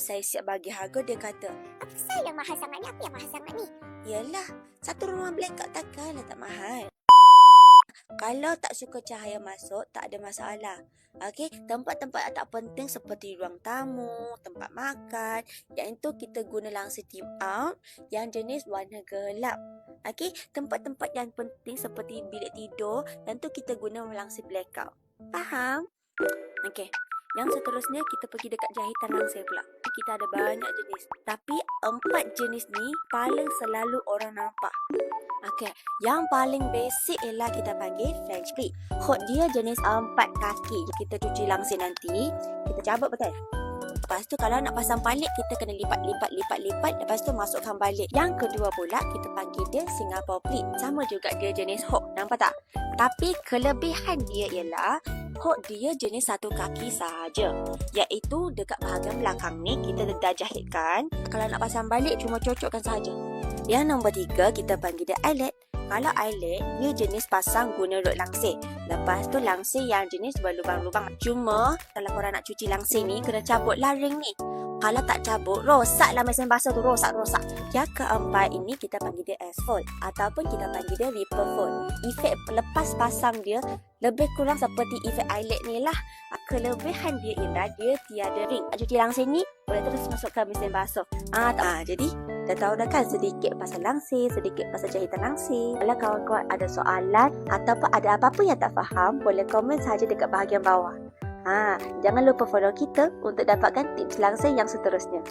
saya siap bagi harga, dia kata, Apa saya yang mahal sangat ni? Apa yang mahal sangat ni? yalah, satu rumah blackout takkanlah tak mahal. Kalau tak suka cahaya masuk, tak ada masalah. Okey, tempat-tempat tak penting seperti ruang tamu, tempat makan, yang itu kita guna langsir trim out yang jenis warna gelap. Okey, tempat-tempat yang penting seperti bilik tidur, yang tu kita guna langsir blackout. Faham? Okey. Yang seterusnya kita pergi dekat jahitan langsir pula. Kita ada banyak jenis. Tapi 4 jenis ni paling selalu orang nampak. Okey, yang paling basic ialah kita panggil French pleat. Hook dia jenis 4 kaki. Kita cuci langsir nanti, kita cabut betul. Lepas tu kalau nak pasang balik, kita kena lipat. Lepas tu masukkan balik. Yang kedua pula, kita panggil dia Singapore pleat. Sama juga dia jenis hook. Nampak tak? Tapi kelebihan dia ialah hook dia jenis satu kaki sahaja. Iaitu dekat bahagian belakang ni, kita dah jahitkan. Kalau nak pasang balik, cuma cocokkan sahaja. Yang nombor 3, kita panggil dia eyelet. Kalau eyelet, dia jenis pasang guna rod langsir. Lepas tu langsir yang jenis berlubang-lubang. Cuma, kalau korang nak cuci langsir ni, kena cabut ring ni. Kalau tak cabut, rosaklah mesin basuh tu, rosak. Yang keempat ini kita panggil dia S-fold. Ataupun kita panggil dia ripple fold. Efek lepas pasang dia, lebih kurang seperti efek eyelet ni lah. Kelebihan dia ialah dia tiada ring. Cuci langsir ni, boleh terus masukkan mesin basuh. Jadi, dah tahu dah kan sedikit pasal langsir, sedikit pasal jahitan langsir. Kalau kawan-kawan ada soalan ataupun ada apa-apa yang tak faham, boleh komen saja dekat bahagian bawah. Jangan lupa follow kita untuk dapatkan tips langsir yang seterusnya.